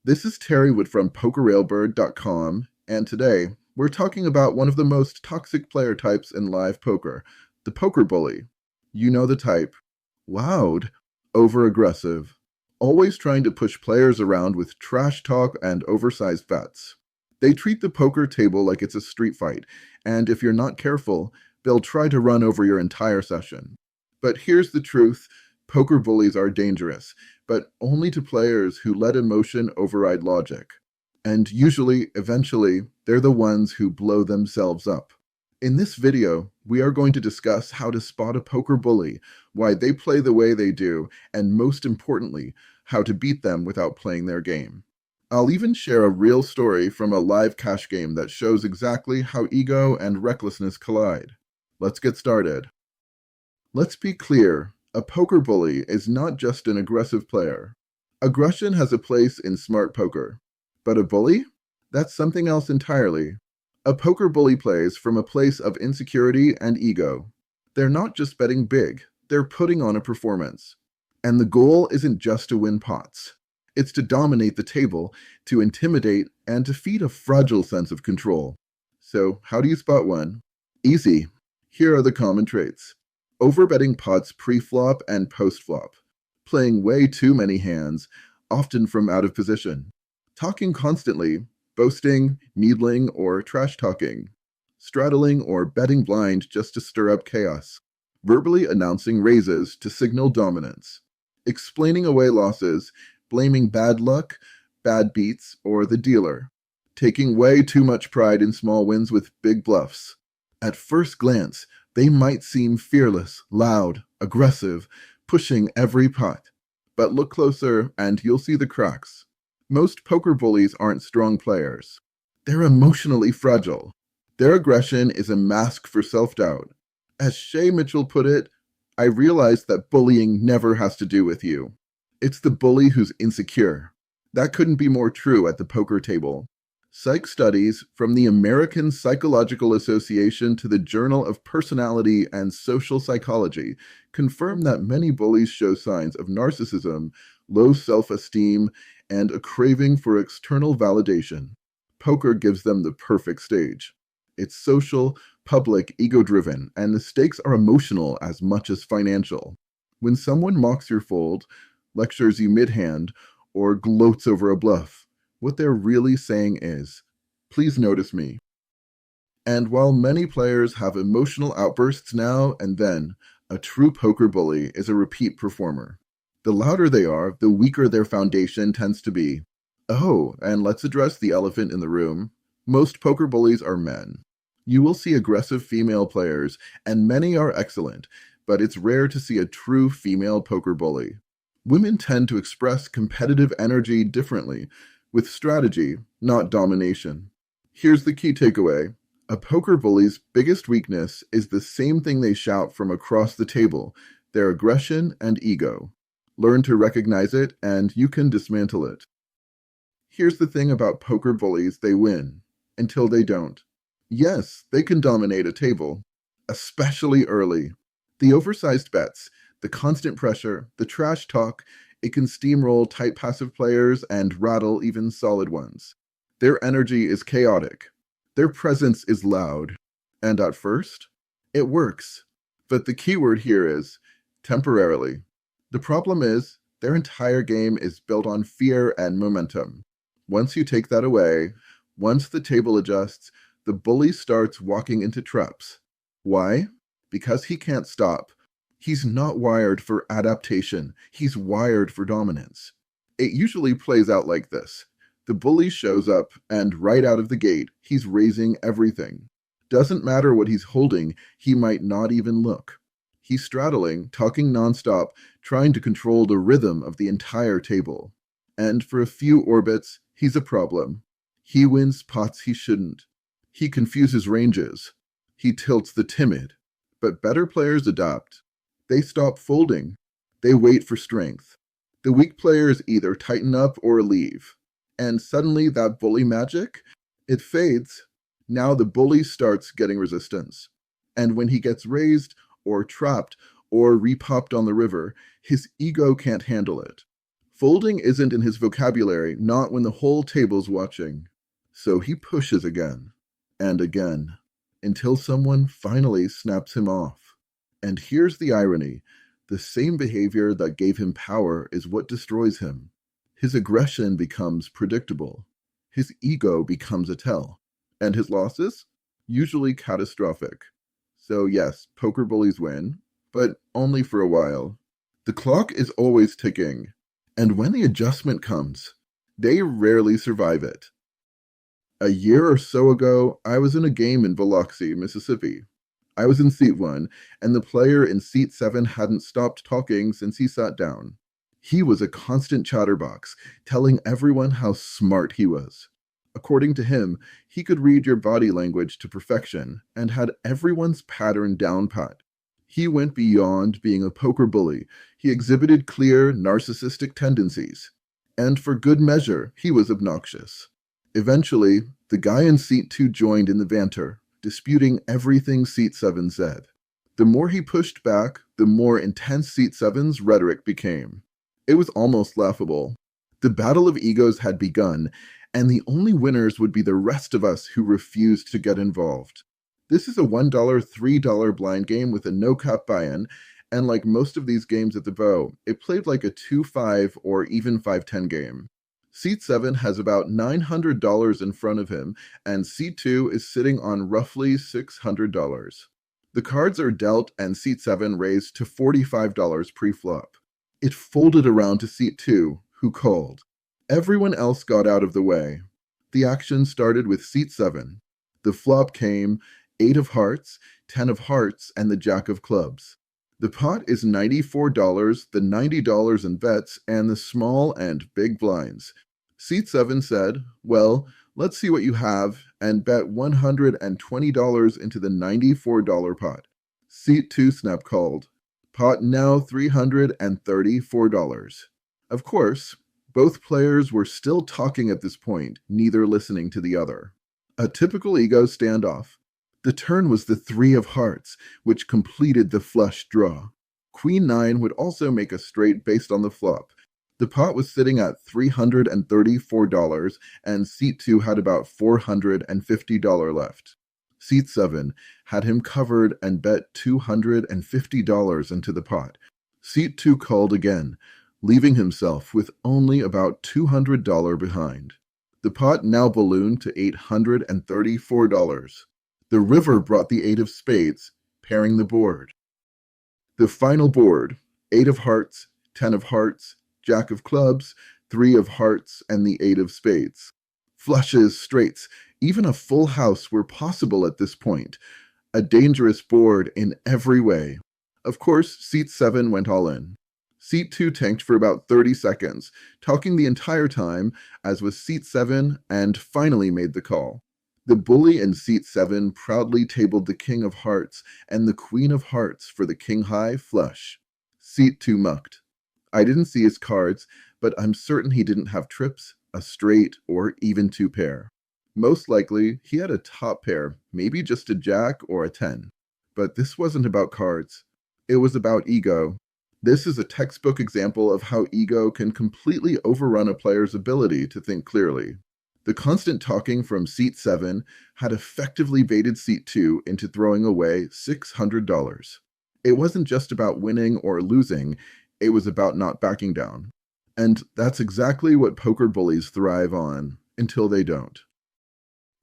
This is Terry Wood from PokerRailbird.com, and today we're talking about one of the most toxic player types in live poker, the poker bully. You know the type. Loud, over-aggressive, always trying to push players around with trash talk and oversized bets. They treat the poker table like it's a street fight, and if you're not careful, they'll try to run over your entire session. But here's the truth. Poker bullies are dangerous, but only to players who let emotion override logic. And usually, eventually, they're the ones who blow themselves up. In this video, we are going to discuss how to spot a poker bully, why they play the way they do, and most importantly, how to beat them without playing their game. I'll even share a real story from a live cash game that shows exactly how ego and recklessness collide. Let's get started. Let's be clear. A poker bully is not just an aggressive player. Aggression has a place in smart poker. But a bully? That's something else entirely. A poker bully plays from a place of insecurity and ego. They're not just betting big, they're putting on a performance. And the goal isn't just to win pots. It's to dominate the table, to intimidate, and to feed a fragile sense of control. So, how do you spot one? Easy. Here are the common traits. Overbetting pots pre-flop and post-flop, playing way too many hands, often from out of position, talking constantly, boasting, needling, or trash-talking, straddling or betting blind just to stir up chaos, verbally announcing raises to signal dominance, explaining away losses, blaming bad luck, bad beats, or the dealer, taking way too much pride in small wins with big bluffs. At first glance, they might seem fearless, loud, aggressive, pushing every pot. But look closer and you'll see the cracks. Most poker bullies aren't strong players. They're emotionally fragile. Their aggression is a mask for self-doubt. As Shay Mitchell put it, I realized that bullying never has to do with you. It's the bully who's insecure. That couldn't be more true at the poker table. Psych studies from the American Psychological Association to the Journal of Personality and Social Psychology confirm that many bullies show signs of narcissism, low self-esteem, and a craving for external validation. Poker gives them the perfect stage. It's social, public, ego-driven, and the stakes are emotional as much as financial. When someone mocks your fold, lectures you mid-hand, or gloats over a bluff, what they're really saying is, please notice me. And while many players have emotional outbursts now and then, a true poker bully is a repeat performer. The louder they are, the weaker their foundation tends to be. Oh, and let's address the elephant in the room. Most poker bullies are men. You will see aggressive female players, and many are excellent, but it's rare to see a true female poker bully. Women tend to express competitive energy differently, with strategy, not domination. Here's the key takeaway. A poker bully's biggest weakness is the same thing they shout from across the table, their aggression and ego. Learn to recognize it, and you can dismantle it. Here's the thing about poker bullies, they win, until they don't. Yes, they can dominate a table, especially early. The oversized bets, the constant pressure, the trash talk, it can steamroll tight passive players and rattle even solid ones. Their energy is chaotic. Their presence is loud. And at first, it works. But the keyword here is temporarily. The problem is, their entire game is built on fear and momentum. Once you take that away, once the table adjusts, the bully starts walking into traps. Why? Because he can't stop. He's not wired for adaptation. He's wired for dominance. It usually plays out like this. The bully shows up, and right out of the gate, he's raising everything. Doesn't matter what he's holding, he might not even look. He's straddling, talking nonstop, trying to control the rhythm of the entire table. And for a few orbits, he's a problem. He wins pots he shouldn't. He confuses ranges. He tilts the timid. But better players adapt. They stop folding. They wait for strength. The weak players either tighten up or leave. And suddenly that bully magic, it fades. Now the bully starts getting resistance. And when he gets raised or trapped or repopped on the river, his ego can't handle it. Folding isn't in his vocabulary, not when the whole table's watching. So he pushes again, and again, until someone finally snaps him off. And here's the irony. The same behavior that gave him power is what destroys him. His aggression becomes predictable. His ego becomes a tell. And his losses? Usually catastrophic. So yes, poker bullies win, but only for a while. The clock is always ticking, and when the adjustment comes, they rarely survive it. A year or so ago, I was in a game in Biloxi, Mississippi. I was in seat 1, and the player in seat 7 hadn't stopped talking since he sat down. He was a constant chatterbox, telling everyone how smart he was. According to him, he could read your body language to perfection and had everyone's pattern down pat. He went beyond being a poker bully. He exhibited clear, narcissistic tendencies. And for good measure, he was obnoxious. Eventually, the guy in seat 2 joined in the banter, disputing everything seat 7 said. The more he pushed back, the more intense seat 7's rhetoric became. It was almost laughable. The battle of egos had begun, and the only winners would be the rest of us who refused to get involved. This is a $1, $3 blind game with a no-cap buy-in, and like most of these games at the Beau, it played like a 2-5 or even 5-10 game. Seat 7 has about $900 in front of him, and Seat 2 is sitting on roughly $600. The cards are dealt and Seat 7 raised to $45 pre-flop. It folded around to Seat 2, who called. Everyone else got out of the way. The action started with Seat 7. The flop came 8 of hearts, 10 of hearts, and the Jack of clubs. The pot is $94, the $90 in bets, and the small and big blinds. Seat 7 said, well, let's see what you have, and bet $120 into the $94 pot. Seat 2 snap called. Pot now $334. Of course, both players were still talking at this point, neither listening to the other. A typical ego standoff. The turn was the 3 of hearts, which completed the flush draw. Queen 9 would also make a straight based on the flop. The pot was sitting at $334, and Seat 2 had about $450 left. Seat 7 had him covered and bet $250 into the pot. Seat 2 called again, leaving himself with only about $200 behind. The pot now ballooned to $834. The river brought the 8 of spades, pairing the board. The final board, 8 of hearts, 10 of hearts, Jack of clubs, 3 of hearts, and the 8 of spades. Flushes, straights, even a full house were possible at this point. A dangerous board in every way. Of course, Seat 7 went all in. Seat 2 tanked for about 30 seconds, talking the entire time, as was Seat 7, and finally made the call. The bully in Seat 7 proudly tabled the King of Hearts and the Queen of Hearts for the King High flush. Seat 2 mucked. I didn't see his cards, but I'm certain he didn't have trips, a straight, or even 2 pair. Most likely, he had a top pair, maybe just a jack or a 10. But this wasn't about cards. It was about ego. This is a textbook example of how ego can completely overrun a player's ability to think clearly. The constant talking from Seat 7 had effectively baited Seat 2 into throwing away $600. It wasn't just about winning or losing, it was about not backing down. And that's exactly what poker bullies thrive on, until they don't.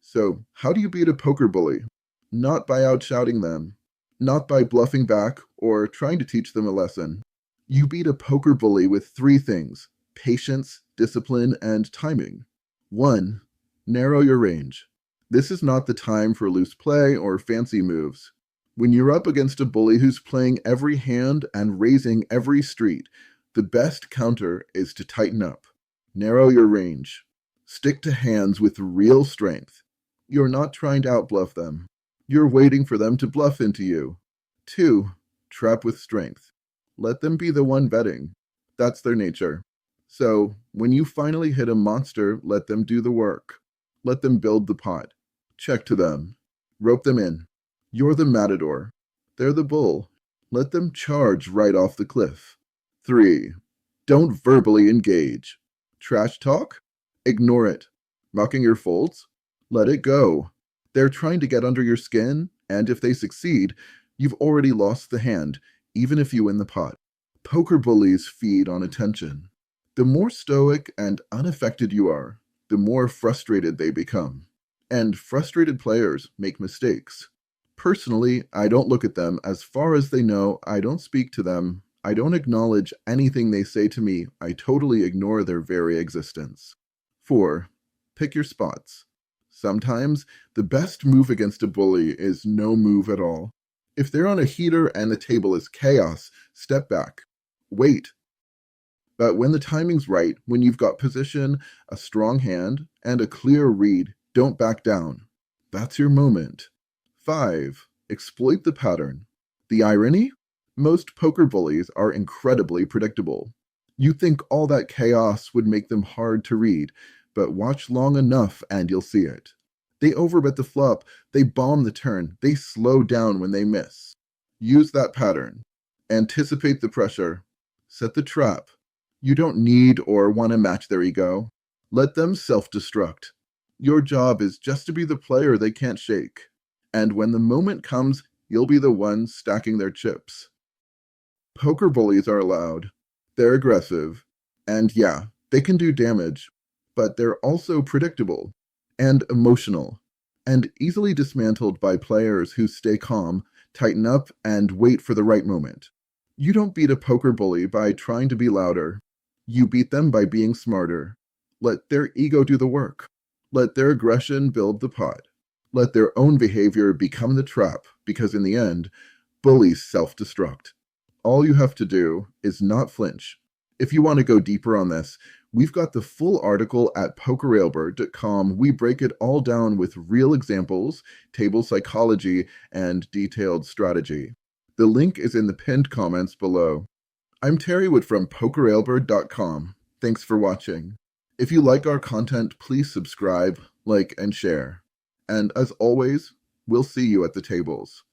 So, how do you beat a poker bully? Not by outshouting them, not by bluffing back or trying to teach them a lesson. You beat a poker bully with 3 things: patience, discipline, and timing. 1. Narrow your range. This is not the time for loose play or fancy moves. When you're up against a bully who's playing every hand and raising every street, the best counter is to tighten up. Narrow your range. Stick to hands with real strength. You're not trying to outbluff them. You're waiting for them to bluff into you. 2. Trap with strength. Let them be the one betting. That's their nature. So, when you finally hit a monster, let them do the work. Let them build the pot. Check to them. Rope them in. You're the matador. They're the bull. Let them charge right off the cliff. 3. Don't verbally engage. Trash talk? Ignore it. Mocking your folds? Let it go. They're trying to get under your skin, and if they succeed, you've already lost the hand, even if you win the pot. Poker bullies feed on attention. The more stoic and unaffected you are, the more frustrated they become. And frustrated players make mistakes. Personally, I don't look at them. As far as they know, I don't speak to them. I don't acknowledge anything they say to me. I totally ignore their very existence. 4. Pick your spots. Sometimes, the best move against a bully is no move at all. If they're on a heater and the table is chaos, step back. Wait. But when the timing's right, when you've got position, a strong hand, and a clear read, don't back down. That's your moment. 5. Exploit the pattern. The irony? Most poker bullies are incredibly predictable. You think all that chaos would make them hard to read, but watch long enough and you'll see it. They overbet the flop, they bomb the turn, they slow down when they miss. Use that pattern. Anticipate the pressure. Set the trap. You don't need or want to match their ego. Let them self-destruct. Your job is just to be the player they can't shake. And when the moment comes, you'll be the one stacking their chips. Poker bullies are loud. They're aggressive. And yeah, they can do damage. But they're also predictable and emotional and easily dismantled by players who stay calm, tighten up, and wait for the right moment. You don't beat a poker bully by trying to be louder. You beat them by being smarter. Let their ego do the work. Let their aggression build the pot. Let their own behavior become the trap, because in the end, bullies self-destruct. All you have to do is not flinch. If you want to go deeper on this, we've got the full article at pokerrailbird.com. We break it all down with real examples, table psychology, and detailed strategy. The link is in the pinned comments below. I'm Terry Wood from pokerrailbird.com. Thanks for watching. If you like our content, please subscribe, like, and share. And as always, we'll see you at the tables.